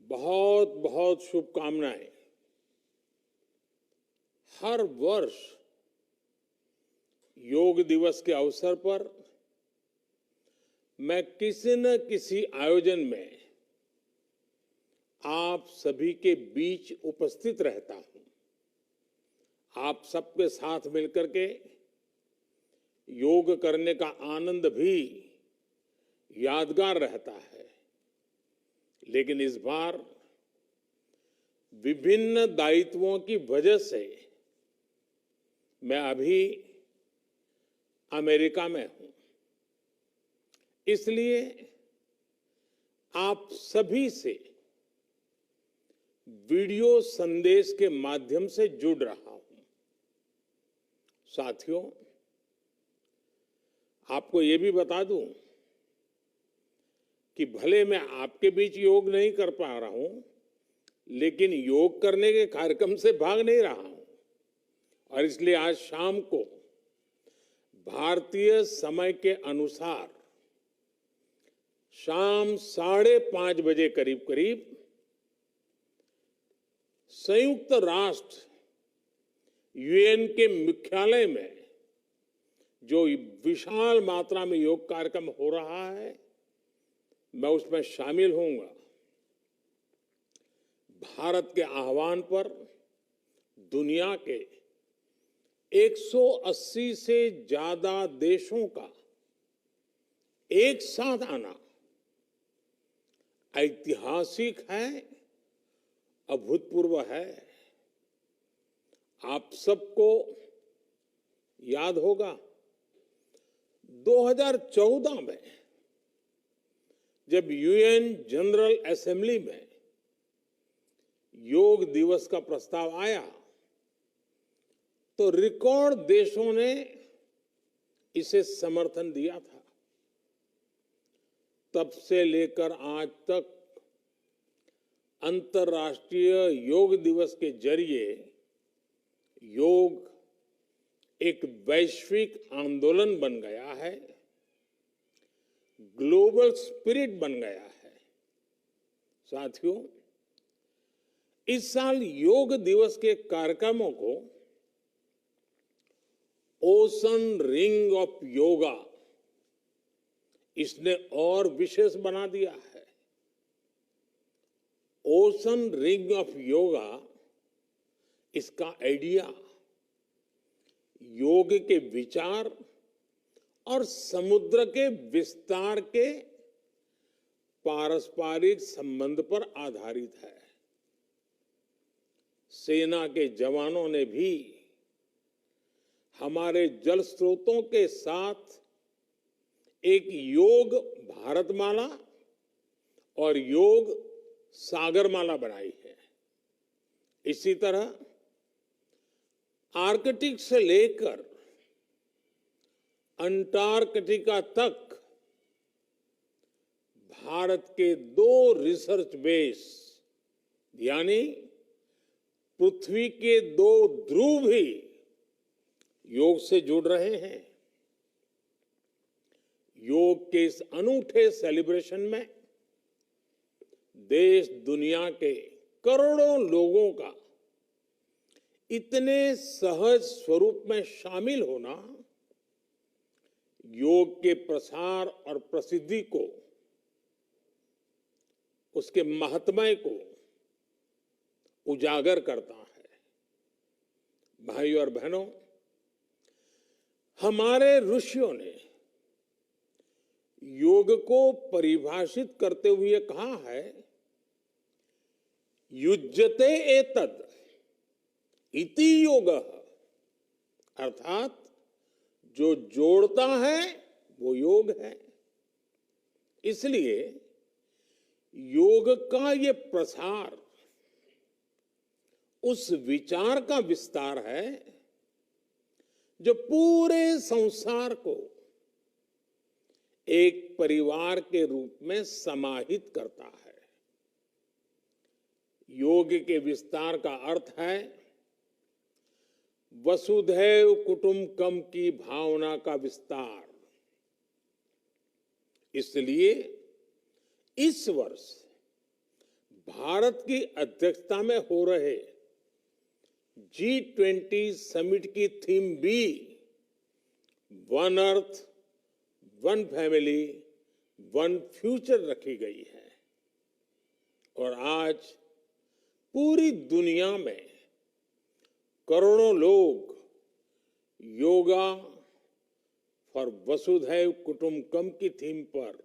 बहुत बहुत शुभकामनाएं। हर वर्ष योग दिवस के अवसर पर मैं किसी न किसी आयोजन में आप सभी के बीच उपस्थित रहता हूं। आप सबके साथ मिलकर के योग करने का आनंद भी यादगार रहता है। लेकिन इस बार विभिन्न दायित्वों की वजह से मैं अभी अमेरिका में हूं। इसलिए आप सभी से वीडियो संदेश के माध्यम से जुड़ रहा हूं। साथियों, आपको ये भी बता दूं कि भले मैं आपके बीच योग नहीं कर पा रहा हूं, लेकिन योग करने के कार्यक्रम से भाग नहीं रहा हूं। और इसलिए आज शाम को भारतीय समय के अनुसार शाम 5:30 बजे करीब करीब संयुक्त राष्ट्र यूएन के मुख्यालय में जो विशाल मात्रा में योग कार्यक्रम हो रहा है, मैं उसमें शामिल होऊंगा। भारत के आह्वान पर दुनिया के 180 से ज्यादा देशों का एक साथ आना ऐतिहासिक है, अभूतपूर्व है। आप सबको याद होगा 2014 में जब यूएन जनरल असेंबली में योग दिवस का प्रस्ताव आया तो रिकॉर्ड देशों ने इसे समर्थन दिया था। तब से लेकर आज तक अंतर्राष्ट्रीय योग दिवस के जरिए योग एक वैश्विक आंदोलन बन गया है, ग्लोबल स्पिरिट बन गया है। साथियों, इस साल योग दिवस के कार्यक्रमों को ओशन रिंग ऑफ योगा इसने और विशेष बना दिया है। ओशन रिंग ऑफ योगा, इसका आइडिया योग के विचार और समुद्र के विस्तार के पारस्परिक संबंध पर आधारित है। सेना के जवानों ने भी हमारे जल स्रोतों के साथ एक योग भारतमाला और योग सागरमाला बनाई है। इसी तरह आर्कटिक से लेकर अंटार्कटिका तक भारत के 2 रिसर्च बेस यानी पृथ्वी के 2 ध्रुव भी योग से जुड़ रहे हैं। योग के इस अनूठे सेलिब्रेशन में देश दुनिया के करोड़ों लोगों का इतने सहज स्वरूप में शामिल होना योग के प्रसार और प्रसिद्धि को, उसके महात्म्य को उजागर करता है। भाइयों और बहनों, हमारे ऋषियों ने योग को परिभाषित करते हुए कहा है, युज्यते एतद इति योगः, अर्थात जो जोड़ता है वो योग है। इसलिए योग का ये प्रसार उस विचार का विस्तार है जो पूरे संसार को एक परिवार के रूप में समाहित करता है। योग के विस्तार का अर्थ है वसुधैव कुटुंबकम की भावना का विस्तार। इसलिए इस वर्ष भारत की अध्यक्षता में हो रहे G20 समिट की थीम भी one earth, one family, one future रखी गई है। और आज पूरी दुनिया में करोड़ों लोग योगा फॉर वसुधैव कुटुंबकम की थीम पर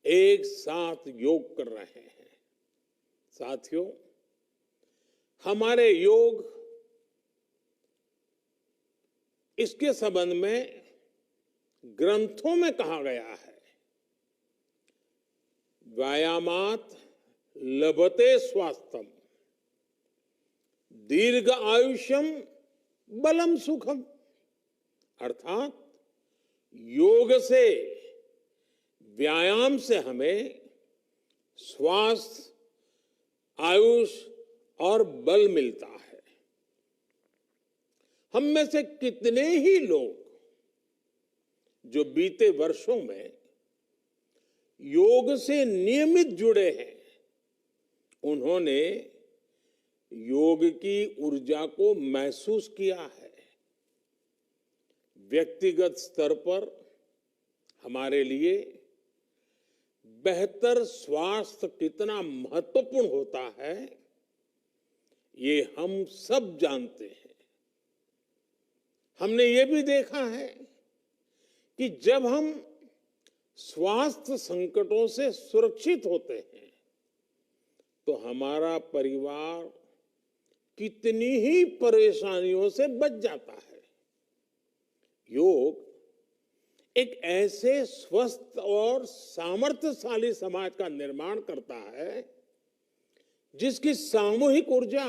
एक साथ योग कर रहे हैं। साथियों, हमारे योग इसके संबंध में ग्रंथों में कहा गया है, व्यायामात लभते स्वास्थ्यम, दीर्घ आयुष्यम, बलम सुखम। अर्थात योग से, व्यायाम से हमें स्वास्थ्य, आयुष और बल मिलता है। हम में से कितने ही लोग जो बीते वर्षों में योग से नियमित जुड़े हैं, उन्होंने योग की ऊर्जा को महसूस किया है। व्यक्तिगत स्तर पर हमारे लिए बेहतर स्वास्थ्य कितना महत्वपूर्ण होता है, ये हम सब जानते हैं। हमने ये भी देखा है कि जब हम स्वास्थ्य संकटों से सुरक्षित होते हैं, तो हमारा परिवार कितनी ही परेशानियों से बच जाता है। योग एक ऐसे स्वस्थ और सामर्थ्यशाली समाज का निर्माण करता है जिसकी सामूहिक ऊर्जा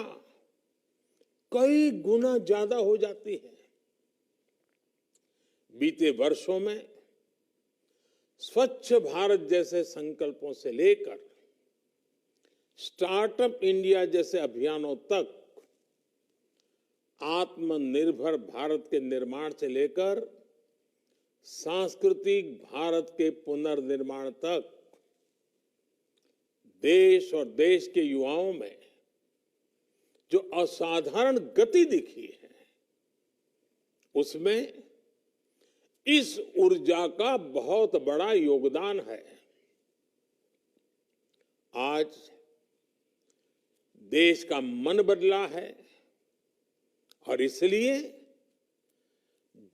कई गुना ज्यादा हो जाती है। बीते वर्षों में स्वच्छ भारत जैसे संकल्पों से लेकर स्टार्टअप इंडिया जैसे अभियानों तक, आत्मनिर्भर भारत के निर्माण से लेकर सांस्कृतिक भारत के पुनर्निर्माण तक, देश और देश के युवाओं में जो असाधारण गति दिखी है, उसमें इस ऊर्जा का बहुत बड़ा योगदान है। आज देश का मन बदला है और इसलिए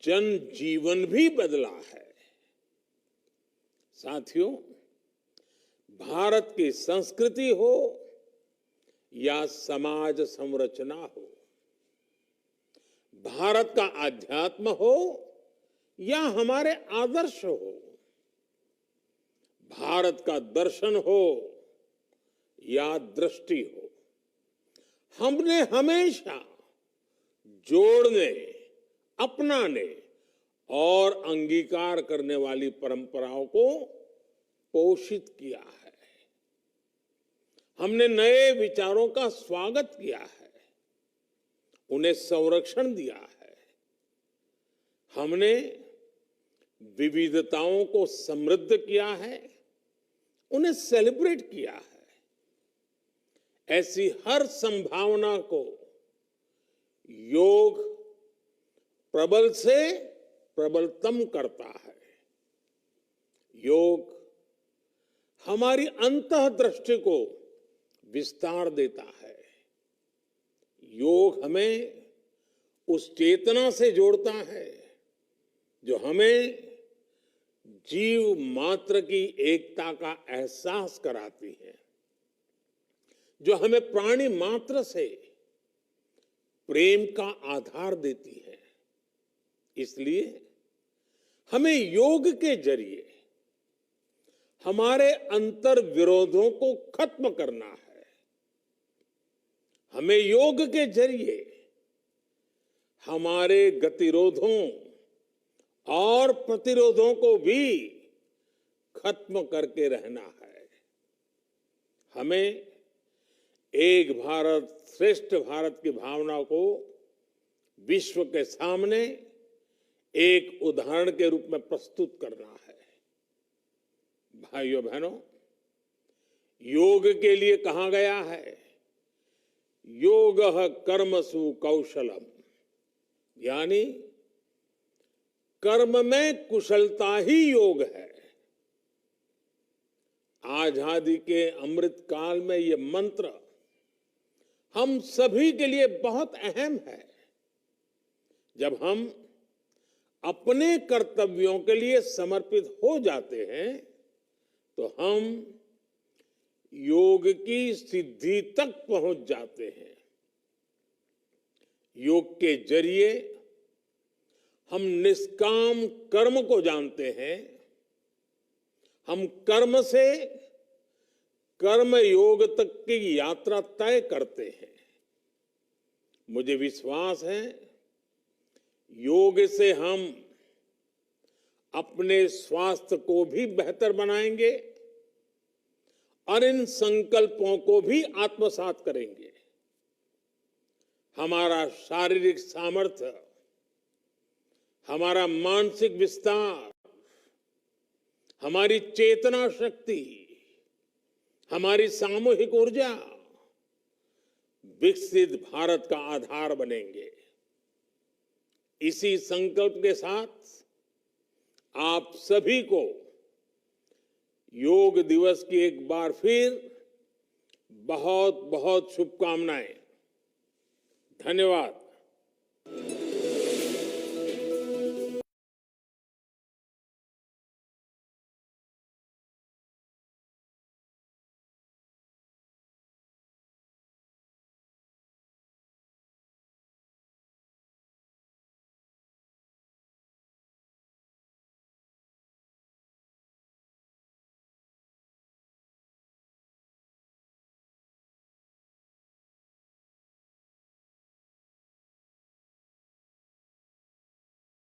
जनजीवन भी बदला है। साथियों, भारत की संस्कृति हो या समाज संरचना हो, भारत का आध्यात्म हो या हमारे आदर्श हो, भारत का दर्शन हो या दृष्टि हो, हमने हमेशा जोड़ने, अपनाने और अंगीकार करने वाली परंपराओं को पोषित किया है। हमने नए विचारों का स्वागत किया है, उन्हें संरक्षण दिया है। हमने विविधताओं को समृद्ध किया है, उन्हें सेलिब्रेट किया है। ऐसी हर संभावना को योग प्रबल से प्रबलतम करता है। योग हमारी अंतःदृष्टि को विस्तार देता है। योग हमें उस चेतना से जोड़ता है जो हमें जीव मात्र की एकता का एहसास कराती है, जो हमें प्राणी मात्र से प्रेम का आधार देती है। इसलिए हमें योग के जरिए हमारे अंतर विरोधों को खत्म करना है। हमें योग के जरिए हमारे गतिरोधों और प्रतिरोधों को भी खत्म करके रहना है। हमें एक भारत श्रेष्ठ भारत की भावना को विश्व के सामने एक उदाहरण के रूप में प्रस्तुत करना है। भाइयों बहनों, योग के लिए कहा गया है, योगः कर्मसु कौशलम, यानी कर्म में कुशलता ही योग है। आजादी के अमृत काल में ये मंत्र हम सभी के लिए बहुत अहम है। जब हम अपने कर्तव्यों के लिए समर्पित हो जाते हैं तो हम योग की सिद्धि तक पहुंच जाते हैं। योग के जरिए हम निष्काम कर्म को जानते हैं। हम कर्म से कर्म योग तक की यात्रा तय करते हैं। मुझे विश्वास है, योग से हम अपने स्वास्थ्य को भी बेहतर बनाएंगे और इन संकल्पों को भी आत्मसात करेंगे। हमारा शारीरिक सामर्थ्य, हमारा मानसिक विस्तार, हमारी चेतना शक्ति, हमारी सामूहिक ऊर्जा विकसित भारत का आधार बनेंगे। इसी संकल्प के साथ आप सभी को योग दिवस की एक बार फिर बहुत बहुत शुभकामनाएं। धन्यवाद।